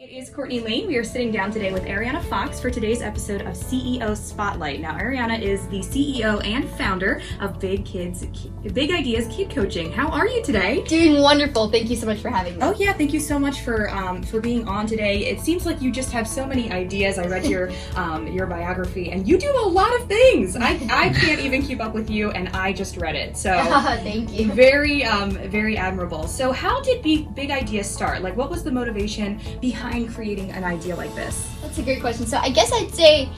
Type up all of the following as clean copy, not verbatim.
It is Courtney Lane. We are sitting down today with Arianna Fox for today's episode of CEO Spotlight. Now, Arianna is the CEO and founder of Big Ideas Kid Coaching. How are you today? Doing wonderful. Thank you so much for having me. Oh yeah, thank you so much for being on today. It seems like you just have so many ideas. I read your biography, and you do a lot of things. I can't even keep up with you, and I just read it. So thank you. Very admirable. So how did Big Ideas start? Like, what was the motivation behind creating an idea like this? That's a great question. So I guess I'd say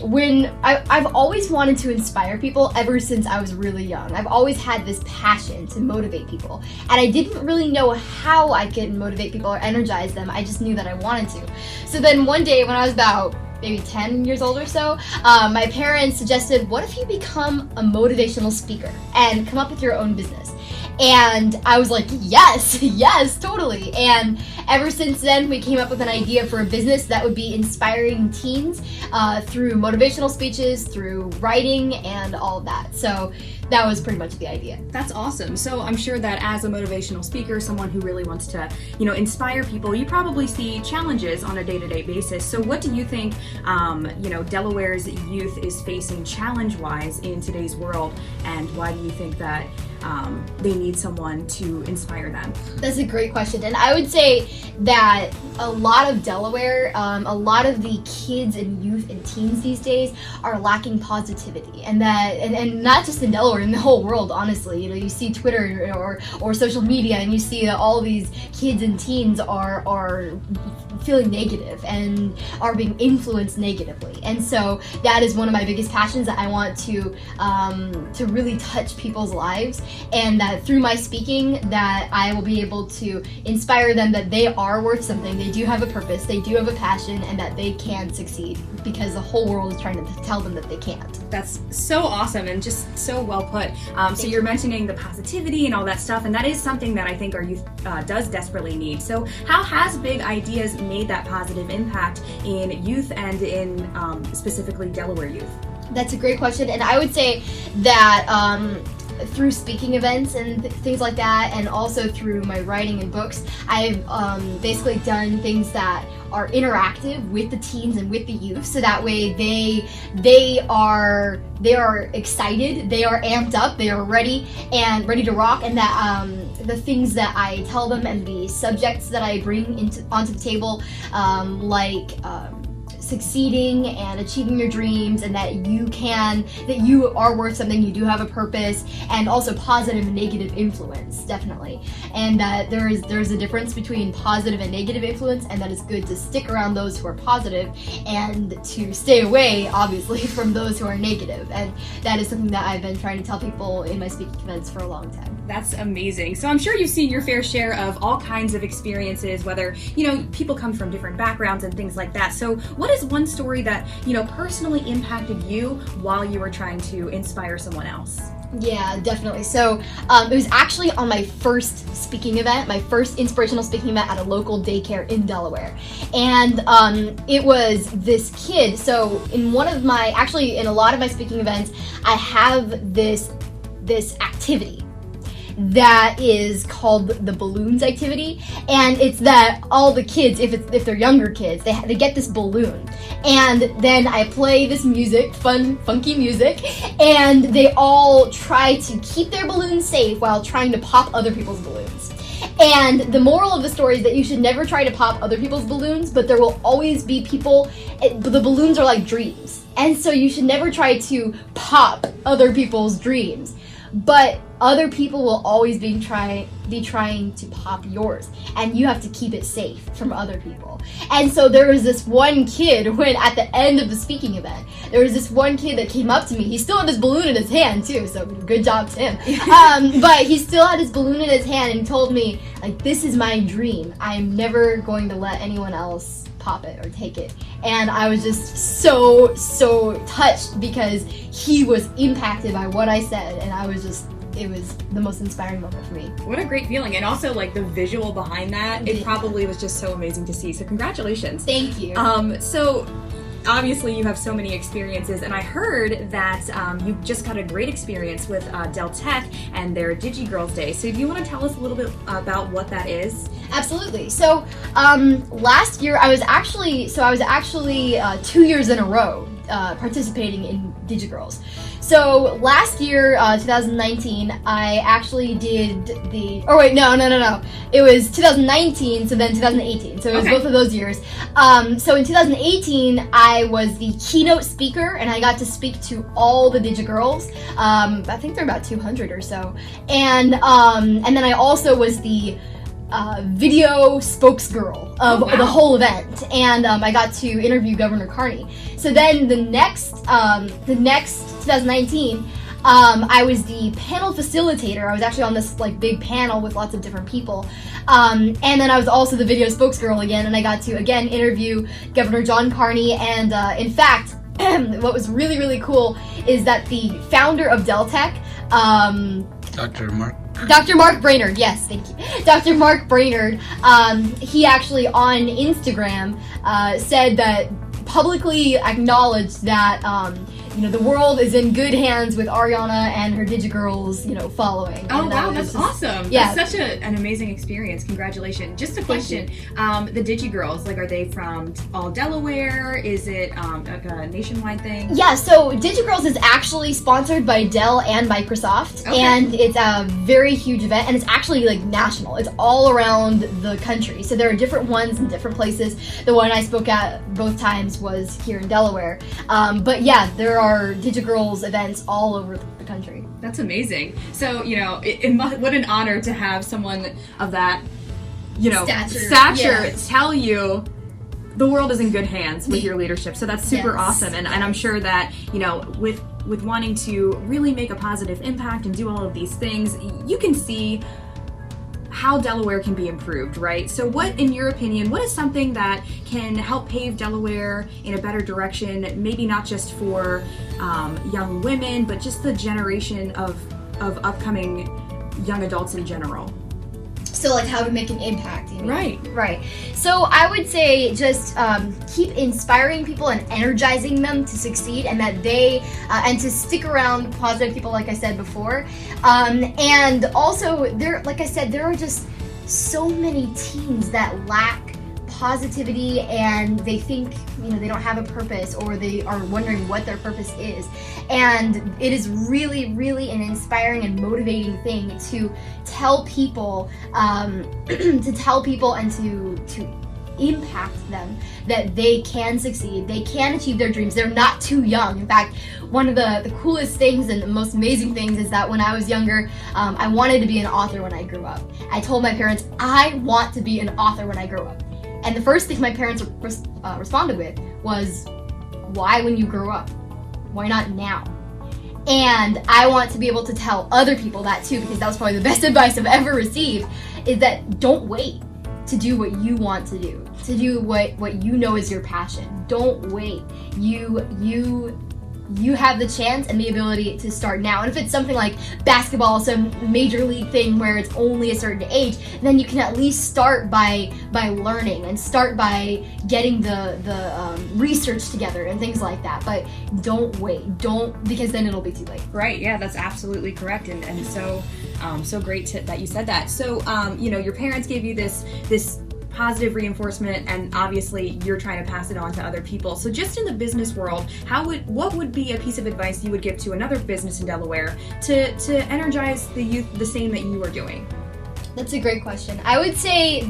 when I've always wanted to inspire people ever since I was really young. I've always had this passion to motivate people, and I didn't really know how I could motivate people or energize them. I just knew that I wanted to. So then one day when I was about maybe 10 years old or so, my parents suggested, what if you become a motivational speaker and come up with your own business? And I was like, yes, totally. And ever since then, we came up with an idea for a business that would be inspiring teens through motivational speeches, through writing, and all of that. So that was pretty much the idea. That's awesome. So I'm sure that as a motivational speaker, someone who really wants to, inspire people, you probably see challenges on a day-to-day basis. So what do you think, Delaware's youth is facing challenge-wise in today's world, and why do you think that they need someone to inspire them? That's a great question, and I would say that a lot of Delaware, a lot of the kids and youth and teens these days are lacking positivity, and not just in Delaware, in the whole world, honestly. You see Twitter or social media, and you see that all these kids and teens are feeling negative and are being influenced negatively. And so that is one of my biggest passions, that I want to really touch people's lives, and that through my speaking that I will be able to inspire them that they are worth something, they do have a purpose, they do have a passion, and that they can succeed, because the whole world is trying to tell them that they can't. That's so awesome and just so well put. So you're mentioning the positivity and all that stuff, and that is something that I think our youth does desperately need. So how has Big Ideas made that positive impact in youth and in specifically Delaware youth? That's a great question, and I would say that through speaking events and things like that, and also through my writing and books, I've basically done things that are interactive with the teens and with the youth, so that way they are excited, they are amped up, they are ready to rock, and that the things that I tell them and the subjects that I bring onto the table, like succeeding and achieving your dreams, and that you are worth something, you do have a purpose, and also positive and negative influence, definitely. And that there's a difference between positive and negative influence, and that it's good to stick around those who are positive and to stay away, obviously, from those who are negative. And that is something that I've been trying to tell people in my speaking events for a long time. That's amazing. So I'm sure you've seen your fair share of all kinds of experiences, whether, people come from different backgrounds and things like that. So what is one story that, personally impacted you while you were trying to inspire someone else? Yeah, definitely. So it was actually on my first speaking event, my first inspirational speaking event at a local daycare in Delaware. And it was this kid. So in a lot of my speaking events, I have this activity that is called the balloons activity, and it's that all the kids, if they're younger kids, they get this balloon, and then I play this music, funky music, and they all try to keep their balloons safe while trying to pop other people's balloons. And the moral of the story is that you should never try to pop other people's balloons, but there will always be people, the balloons are like dreams, and so you should never try to pop other people's dreams. But other people will always be trying to pop yours, and you have to keep it safe from other people. And so there was this one kid, when at the end of the speaking event, there was this one kid that came up to me. He still had his balloon in his hand too, so good job to him. But he still had his balloon in his hand, and he told me, like, this is my dream. I'm never going to let anyone else pop it or take it. And I was just so touched, because he was impacted by what I said, and it was the most inspiring moment for me. What a great feeling, and also like the visual behind that, it probably was just so amazing to see. So congratulations. Thank you. So obviously you have so many experiences, and I heard that you just got a great experience with Del Tech and their Digi Girls Day. So do you want to tell us a little bit about what that is? Absolutely. So last year I was actually 2 years in a row participating in Digi Girls. So last year, 2019, I actually did the. Oh wait, no. It was 2019, so then 2018. So it was both of those years. So in 2018, I was the keynote speaker, and I got to speak to all the Digi Girls. I think there are about 200 or so, and then I also was the video spokesgirl of the whole event, and I got to interview Governor Carney. So then the next 2019, I was the panel facilitator. I was actually on this like big panel with lots of different people, and then I was also the video spokesgirl again, and I got to again interview Governor John Carney. And in fact, what was really, really cool is that the founder of Del Tech, Dr. Mark Brainerd, yes, thank you. Dr. Mark Brainerd, he actually on Instagram said that, publicly acknowledged that, the world is in good hands with Arianna and her DigiGirls, following. Oh, and, wow, that's awesome. Yeah. That's such an amazing experience. Congratulations. Just a question. The DigiGirls, are they from all Delaware? Is it like a nationwide thing? Yeah, so DigiGirls is actually sponsored by Dell and Microsoft, and it's a very huge event, and it's actually like national. It's all around the country. So there are different ones in different places. The one I spoke at both times was here in Delaware. But yeah, there are DigiGirls events all over the country. That's amazing. So, what an honor to have someone of that, stature tell you the world is in good hands with your leadership. So that's super awesome. And I'm sure that, with wanting to really make a positive impact and do all of these things, you can see how Delaware can be improved, right? So what, in your opinion, what is something that can help pave Delaware in a better direction, maybe not just for young women, but just the generation of upcoming young adults in general? So like how to make an impact, you mean? Right. So I would say just keep inspiring people and energizing them to succeed, and that they and to stick around positive people, like I said before. And also there are just so many teens that lack positivity, and they think they don't have a purpose, or they are wondering what their purpose is. And it is really, really an inspiring and motivating thing to tell people and to impact them that they can succeed, they can achieve their dreams. They're not too young. In fact, one of the coolest things and the most amazing things is that when I was younger, I wanted to be an author when I grew up. I told my parents, I want to be an author when I grow up. And the first thing my parents responded with was, why when you grow up? Why not now? And I want to be able to tell other people that too, because that was probably the best advice I've ever received, is that don't wait to do what you want to do what you know is your passion. Don't wait. You have the chance and the ability to start now. And if it's something like basketball, some major league thing where it's only a certain age, then you can at least start by learning and start by getting the research together and things like that. But don't wait. Because then it'll be too late. Right. Yeah, that's absolutely correct. And so great that you said that. So your parents gave you this positive reinforcement, and obviously you're trying to pass it on to other people. So just in the business world, what would be a piece of advice you would give to another business in Delaware to energize the youth the same that you are doing? That's a great question. I would say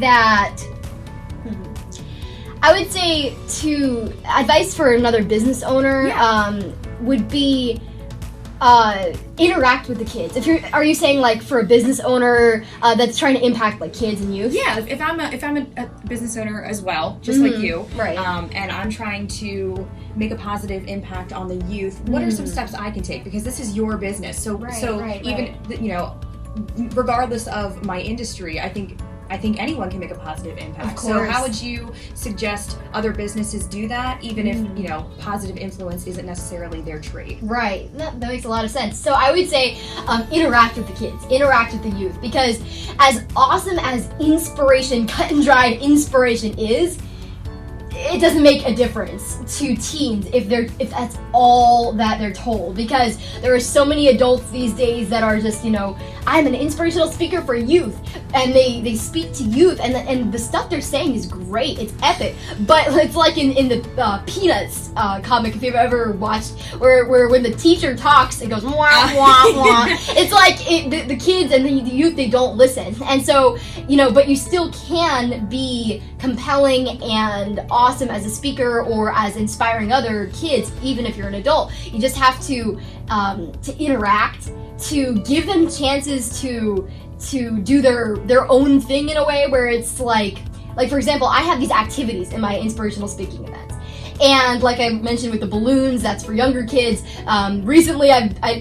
to advice for another business owner would be interact with the kids. Are you saying like for a business owner that's trying to impact like kids and youth? Yeah, if I'm a business owner as well, just like you, right? And I'm trying to make a positive impact on the youth. What are some steps I can take? Because this is your business, so regardless of my industry, I think anyone can make a positive impact. So how would you suggest other businesses do that, even if, positive influence isn't necessarily their trade? Right. That makes a lot of sense. So I would say interact with the kids, interact with the youth, because as awesome as inspiration, cut and dried inspiration is, it doesn't make a difference to teens if that's all that they're told, because there are so many adults these days that are just, I'm an inspirational speaker for youth, and they speak to youth, and the stuff they're saying is great, it's epic, but it's like in the Peanuts comic, if you've ever watched, where when the teacher talks, it goes wah wah wah. It's like the kids and the youth, they don't listen, and so but you still can be compelling and awesome as a speaker or as inspiring other kids, even if you're an adult. You just have to interact, to give them chances to do their own thing in a way where it's like for example, I have these activities in my inspirational speaking events. And like I mentioned with the balloons, that's for younger kids. Recently,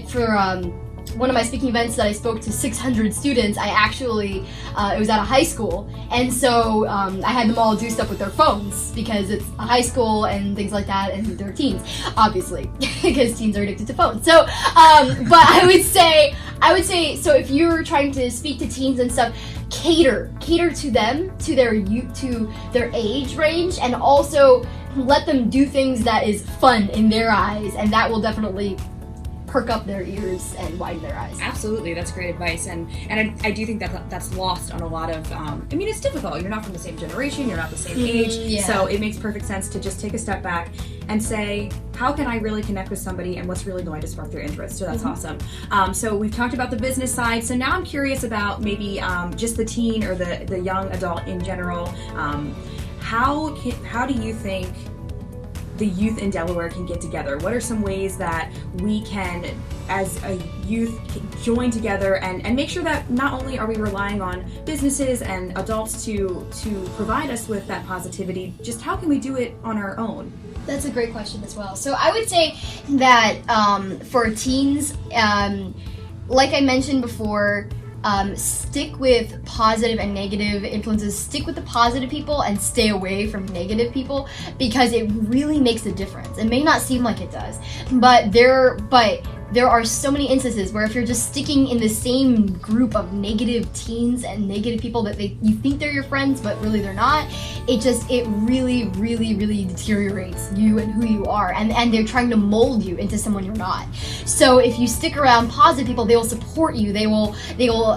for one of my speaking events that I spoke to 600 students, I actually, it was at a high school, and so I had them all do stuff with their phones, because it's a high school and things like that, and they're teens, obviously, because teens are addicted to phones. So, but I would say, so if you're trying to speak to teens and stuff, cater to them, to their age range, and also let them do things that is fun in their eyes, and that will definitely perk up their ears and widen their eyes. Absolutely, that's great advice, and I do think that's lost on a lot of. It's difficult. You're not from the same generation. You're not the same age, so it makes perfect sense to just take a step back and say, how can I really connect with somebody, and what's really going to spark their interest? So that's awesome. So we've talked about the business side. So now I'm curious about maybe just the teen or the young adult in general. How do you think the youth in Delaware can get together? What are some ways that we can, as a youth, join together and make sure that not only are we relying on businesses and adults to provide us with that positivity, just how can we do it on our own? That's a great question as well. So I would say that for teens, like I mentioned before, stick with positive and negative influences. Stick with the positive people and stay away from negative people, because it really makes a difference. It may not seem like it does, but there are so many instances where if you're just sticking in the same group of negative teens and negative people that you think they're your friends, but really they're not, it really, really, really deteriorates you and who you are, and they're trying to mold you into someone you're not. So if you stick around positive people, they will support you, they will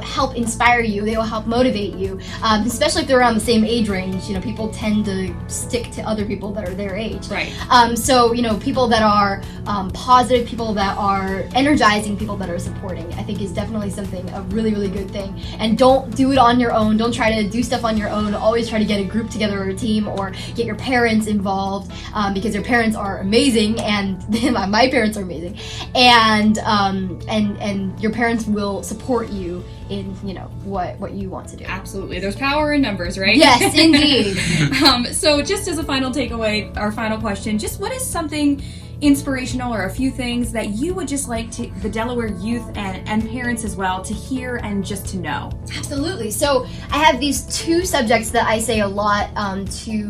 help inspire you, they will help motivate you, especially if they're around the same age range. People tend to stick to other people that are their age. Right. So people that are positive, people that are energizing, people that are supporting, I think is definitely a really, really good thing. And don't do it on your own. Don't try to do stuff on your own. Always try to get a group together or a team, or get your parents involved, because your parents are amazing, and my parents are amazing, and your parents will support you in what you want to do. Absolutely, there's power in numbers, right? Yes, indeed. So just as a final takeaway, our final question, just what is something inspirational or a few things that you would just like to the Delaware youth and parents as well to hear and just to know? Absolutely. So I have these two subjects that I say a lot to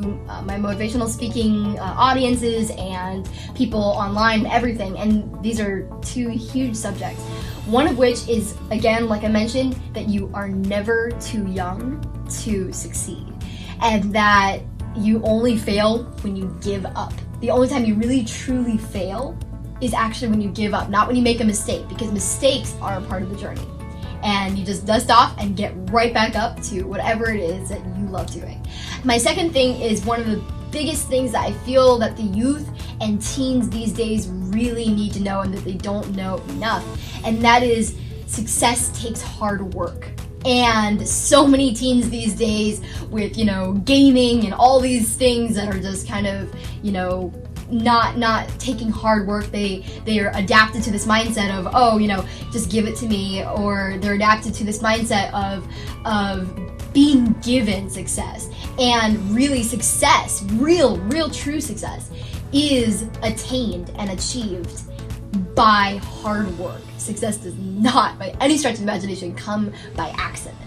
my motivational speaking audiences and people online and everything, and these are two huge subjects. One of which is, again, like I mentioned, that you are never too young to succeed, and that you only fail when you give up. The only time you really truly fail is actually when you give up, not when you make a mistake, because mistakes are a part of the journey. And you just dust off and get right back up to whatever it is that you love doing. My second thing is one of the biggest things that I feel that the youth and teens these days really need to know, and that they don't know enough, and that is success takes hard work. And so many teens these days with, gaming and all these things that are just kind of, not taking hard work. They are adapted to this mindset of, just give it to me, or they're adapted to this mindset of being given success. And really success, real true success, is attained and achieved by hard work. Success does not, by any stretch of imagination, come by accident.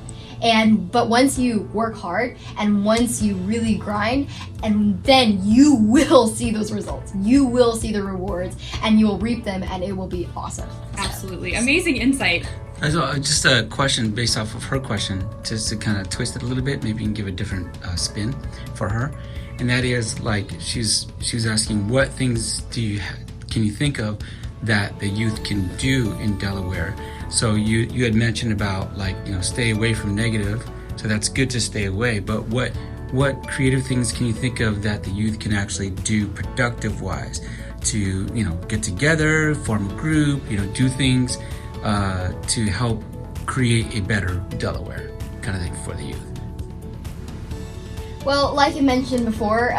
But once you work hard, and once you really grind, and then you will see those results. You will see the rewards, and you will reap them, and it will be awesome. Absolutely. Amazing insight. So just a question based off of her question, just to kind of twist it a little bit, maybe you can give a different spin for her. And that is like, she was asking, what things can you think of that the youth can do in Delaware? So you had mentioned about, like, stay away from negative. So that's good to stay away. But what creative things can you think of that the youth can actually do productive wise to, get together, form a group, do things to help create a better Delaware kind of thing for the youth? Well, like you mentioned before,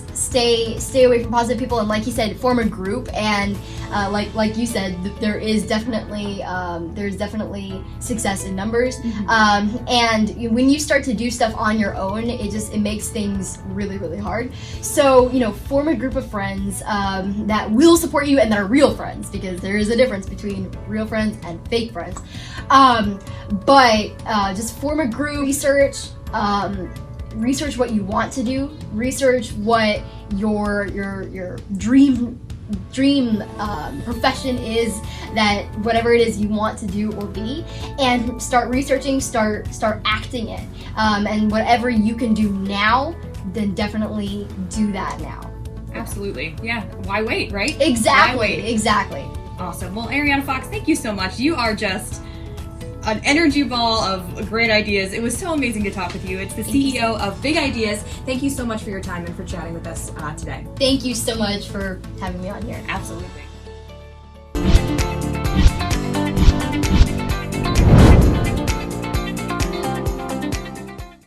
stay away from positive people, and like you said, form a group. And like you said, there's definitely success in numbers. And when you start to do stuff on your own, it makes things really, really hard. So form a group of friends that will support you and that are real friends, because there is a difference between real friends and fake friends. But just form a group, research what you want to do, research what your dream profession is, that whatever it is you want to do or be, and start researching, start acting it, and whatever you can do now, then definitely do that now. Absolutely. Yeah. Why wait, right? Exactly. Why wait? Exactly. Awesome. Well, Arianna Fox, thank you so much. You are just an energy ball of great ideas. It was so amazing to talk with you. It's the CEO of Big Ideas. Thank you so much for your time and for chatting with us today. Thank you so much for having me on here. Absolutely.